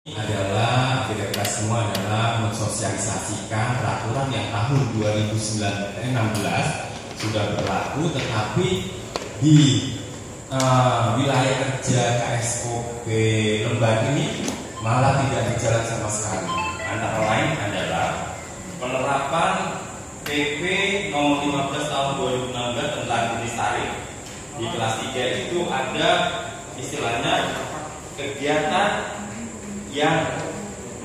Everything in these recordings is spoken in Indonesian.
Adalah kita semua adalah mensosialisasikan peraturan yang tahun 2016 sudah berlaku, tetapi di wilayah kerja KSOP Lembang ini malah tidak berjalan sama sekali. Antara lain adalah penerapan PP nomor 15 tahun 2016 tentang jenis tarif. Di kelas 3 itu ada istilahnya kegiatan yang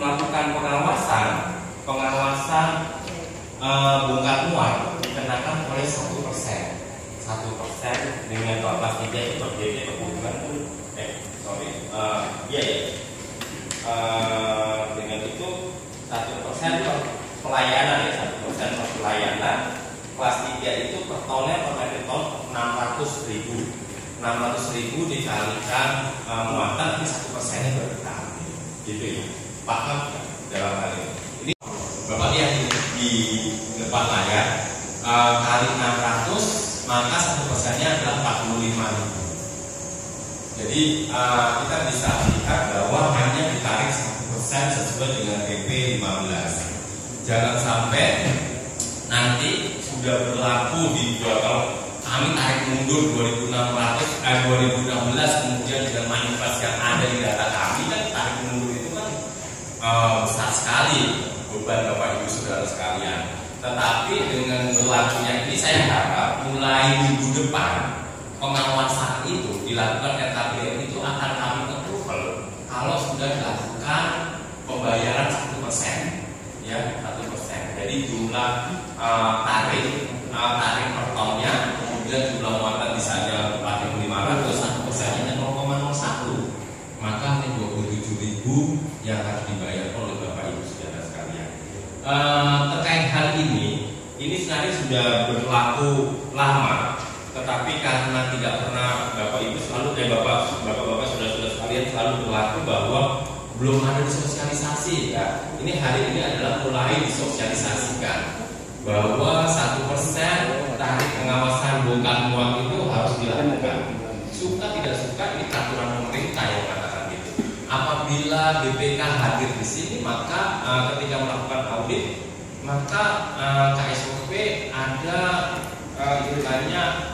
melakukan pengawasan bongkar muat dikenakan oleh 1%. 1% dengan kelas 3 itu berbeda kebutuhan dengan itu 1% pelayanan ya, 1% per pelayanan. Kelas 3 itu per tonnya per metric ton 600.000 dikalikan muatan itu 1%-nya berapa? Gitu ya, paham dalam hal ini. Ini Bapak lihat di depan layar, kali 600 maka 1%-nya adalah 45.000. Jadi kita bisa lihat bahwa hanya ditarik 1% sesuai dengan PP 15. Jangan sampai nanti sudah berlaku di kalau kami tarik mundur 2016 kemudian dengan manifest yang ada di data kami kan tarik mundur itu kan besar sekali beban Bapak Ibu Saudara sekalian. Tetapi dengan berlakunya ini saya harap mulai minggu depan pengawasan itu dilakukan RKBM itu akan kami approval kalau sudah dilakukan pembayaran 1%, ya 1%. Jadi jumlah tarif per tonnya, kemudian jumlah muatan misalnya 4.500, 1%-nya 0,01, maka ini 27.000 yang harus dibayar oleh Bapak Ibu Saudara sekalian. Terkait hal ini sebenarnya sudah berlaku lama, tetapi karena tidak pernah Bapak Ibu selalu Bapak-bapak saudara-saudara sekalian selalu berlaku bahwa belum ada disosialisasi ya. Ini hari ini adalah mulai disosialisasikan bahwa 1% tarif pengawasan bongkar muat itu harus dilakukan. Suka tidak suka ini peraturan pemerintah yang mengatakan itu. Apabila BPK hadir di sini, maka ketika melakukan audit, maka KSOP ada istilahnya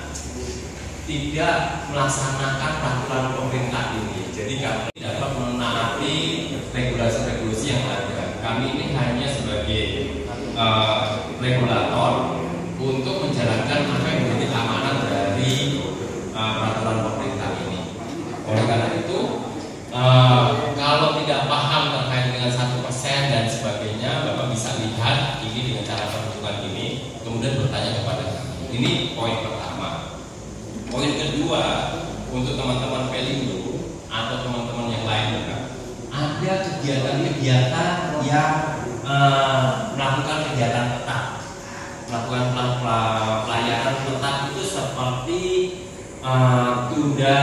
tidak melaksanakan peraturan pemerintah ini. Jadi kami dapat menaati regulasi-regulasi yang ada. Kami ini hanya sebagai regulator untuk menjalankan apa yang menjadi amanat dari peraturan pemerintah ini. Oleh karena itu, kalau tidak paham terkait dengan 1% dan sebagainya, Bapak bisa lihat ini dengan cara perhitungan ini, kemudian bertanya kepada kami. Ini poin pertama. Poin kedua, untuk teman-teman Pelindo atau teman-teman yang lain juga, ada kegiatan-kegiatan yang melakukan kegiatan tetap, melakukan pelayanan tetap itu seperti tunda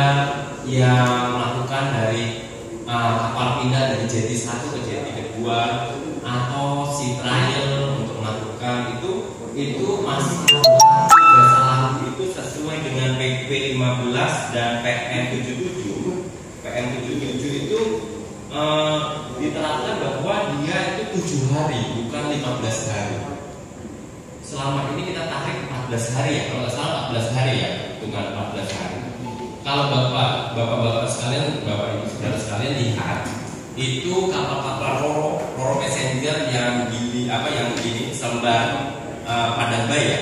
yang melakukan dari kapal pindah dari jeti 1 ke jeti 2 atau sea trial untuk melakukan itu masih jasa lalu itu sesuai dengan PP 15 dan PM 77. PM 77 itu diterapkan bahwa dia itu 7 hari bukan 15 hari. Selama ini kita tarik 14 hari ya, kalau nggak salah 14 hari ya, hitungan 14 hari. Kalau bapak-bapak sekalian, bapak ibu saudara sekalian lihat, itu kapal-kapal roro passenger yang gini Selembar Padang Bay ya,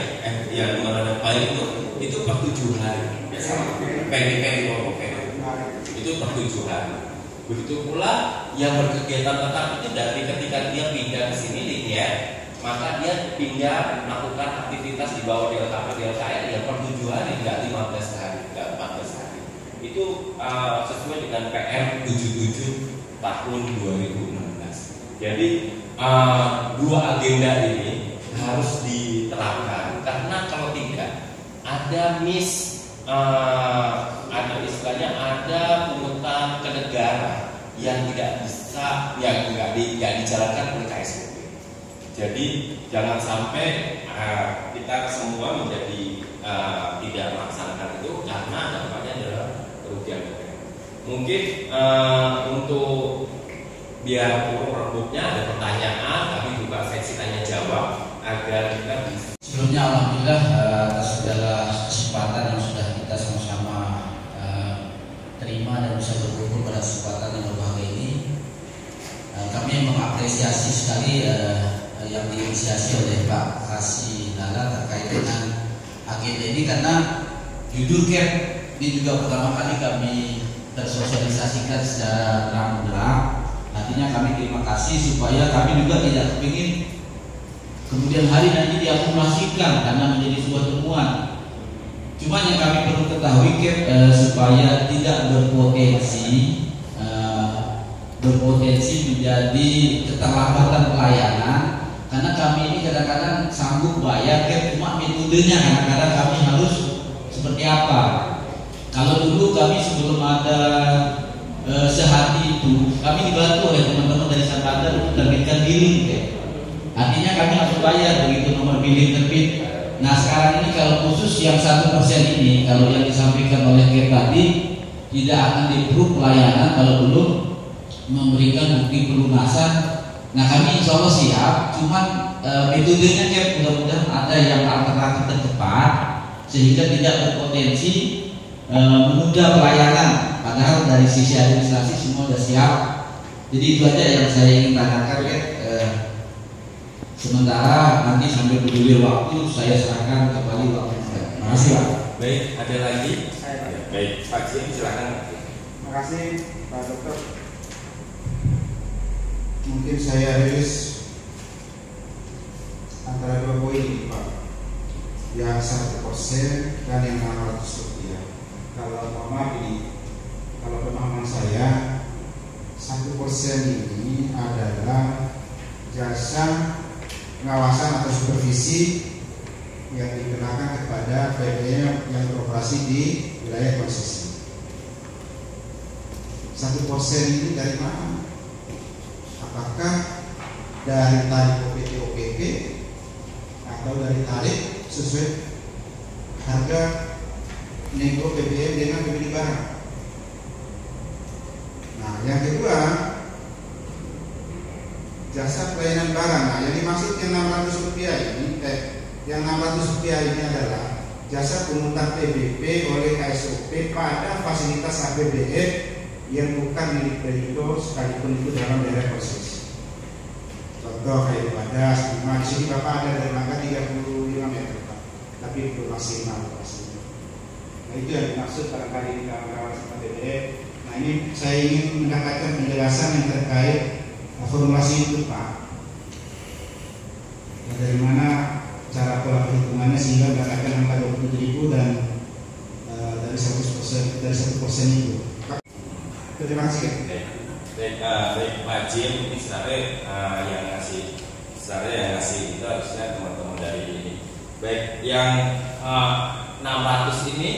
yang Padang Bay itu per 7 hari. Biasa peri roro itu per 7 hari. Begitu pula yang berkegiatan tetap itu dari ketika dia pindah ke sini ya, maka dia pindah melakukan aktivitas di bawah DLKR ya per 7 hari, nggak 15 hari, nggak 14 hari. Itu sesuai dengan PM 77 tahun 2016. Jadi dua agenda ini harus diterapkan, karena kalau tidak ada ada istilahnya ada pungutan ke negara yang tidak bisa, yang nggak dijalankan oleh KSOP. Jadi jangan sampai kita semua menjadi tidak melaksanakan itu karena dampaknya adalah kerugian negara. Mungkin untuk biar workbooknya ada pertanyaan, tapi juga seksi tanya jawab agar kita bisa. Sebelumnya alhamdulillah atas segala kesempatan yang sudah kita sama-sama terima dan bisa berkumpul pada kesempatan yang berbahagia ini. Kami mengapresiasi sekali yang diinisiasi oleh Pak Kasih Lala terkait dengan agenda ini, karena jujur ini juga pertama kali kami tersosialisasikan secara terang-benderang. Artinya kami terima kasih, supaya kami juga tidak kepingin kemudian hari nanti diakumulasikan karena menjadi sebuah temuan. Cuma yang kami perlu ketahui supaya tidak berpotensi menjadi keterlambatan pelayanan, karena kami ini kadang-kadang sanggup bayar cuma metodenya kadang-kadang kami harus seperti apa. Kalau dulu kami sebelum ada sehati itu, kami dibantu oleh teman-teman dari Santander untuk terbitkan billing artinya kami harus bayar begitu nomor billing terbit. Nah sekarang ini kalau khusus yang 1% ini, kalau yang disampaikan oleh tadi, tidak akan di-approve pelayanan kalau belum memberikan bukti pelunasan. Nah kami insya Allah siap, cuman metodenya mudah-mudahan ada yang alternatif dan tepat sehingga tidak berpotensi menunda pelayanan. Padahal dari sisi administrasi semua sudah siap. Jadi itu aja yang saya ingin tanyakan sementara nanti sambil bergilir waktu saya serahkan kembali waktu. Terima kasih Pak. Baik, ada lagi? Baik, Pak Jim silakan. Terima kasih Pak Dokter. Mungkin saya rilis antara 2 poin ini Pak, yang 1% dan yang 600 rupiah. Kalau maaf ini, kalau pemahaman saya 1% ini adalah jasa pengawasan atau supervisi yang dikenakan kepada PBM yang beroperasi di wilayah konsesi. 1% ini dari mana? Apakah dari tarif OPT atau dari tarif sesuai harga nego PBM dengan pembeli barang? Nah, yang kedua, jasa pelayanan barang. Nah, yang dimaksud yang 600 rupiah ini, yang 600 rupiah ini adalah jasa pungutan PBB oleh KSOP pada fasilitas APBN yang bukan milik Pelindo sekalipun itu dalam daerah proses. Contoh kayak pada di sini Bapak ada dermaga 35 meter Pak, tapi belum maksimal. Nah itu yang dimaksud barangkali di kawan-kawan APBN. Nah ini saya ingin mendapatkan penjelasan yang terkait formulasi itu Pak. Nah, dari mana cara pola perhitungannya sehingga mendapatkan angka 20.000 dan dari 100% itu. Terima kasih. Baik Pak Jim, ini sebenarnya yang ngasih itu harusnya teman-teman dari ini. Baik, yang 600 ini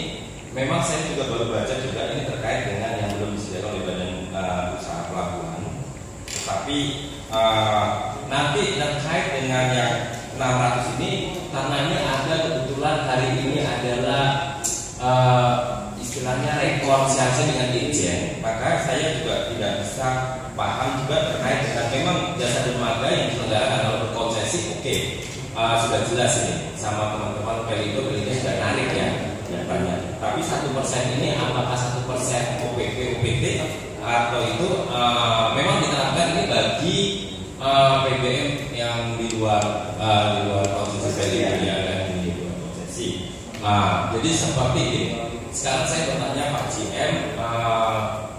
memang saya juga baru baca juga ini terkait dengan yang belum disediakan oleh Badan Usaha Pelabuhan. Tapi nanti terkait dengan yang 600 ini, karena ini ada kebetulan hari ini adalah istilahnya rekonsiliasi dengan Dirjen, maka saya juga tidak bisa paham juga terkait dengan memang jasa dermaga yang diselenggarakan kalau berkonsesi. Sudah jelas ini sama teman-teman Pelindo sudah narik ya banyak. Tapi 1% ini apakah 1% OPP atau itu memang diterapkan ini bagi PBM yang di luar konsesi Pelindo ya, di luar konsesi. Jadi seperti ini. Sekarang saya bertanya Pak GM,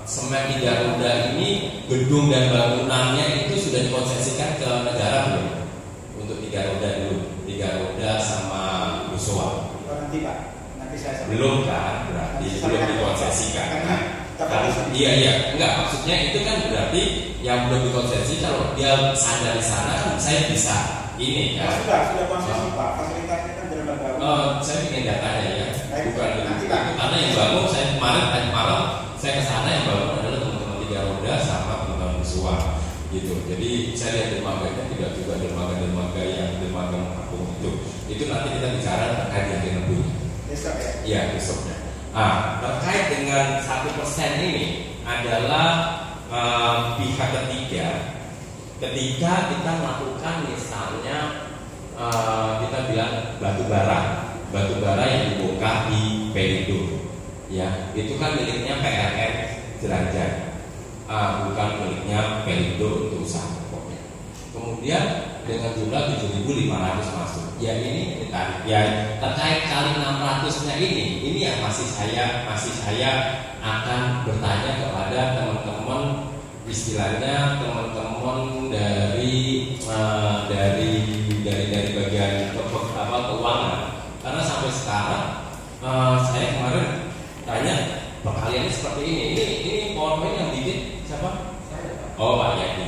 semen 3 roda ini gedung dan bangunannya itu sudah dikonsesikan ke negara belum? Untuk 3 roda dulu, 3 roda sama musola. Nanti Pak, nanti saya belum kan, berarti belum dikonsesikan. Iya, enggak, maksudnya itu kan berarti yang belum dikonsesi kalau dia sadar di sana kan saya bisa ini kan. Sudah konsesi Pak, fasilitasnya kan dermaga. Saya ingin datanya ya. Bukan itu karena yang bangun saya kemarin tadi malam saya ke sana yang bangun adalah teman-teman 3 roda sama teman-teman musuh gitu. Jadi saya lihat dermaganya tidak juga dermaga yang dermaga mengapung itu nanti kita bicara terkait yang lebih besok ya. Iya besoknya. Terkait dengan 1% ini adalah pihak ketiga ketika kita melakukan misalnya kita bilang batu bara yang dibongkar di Pelindo, ya itu kan miliknya PLN Derajat, bukan miliknya Pelindo untuk usaha pokoknya. Kemudian dengan jumlah 7.500 masuk, ya ini ditarik. Ya terkait kali 600-nya ini yang masih saya akan bertanya kepada teman-teman, istilahnya teman-teman dari bagian keuangan, karena sampai sekarang saya kemarin tanya perkaliannya seperti ini PowerPoint yang bikin siapa? Oh Pak Yadi.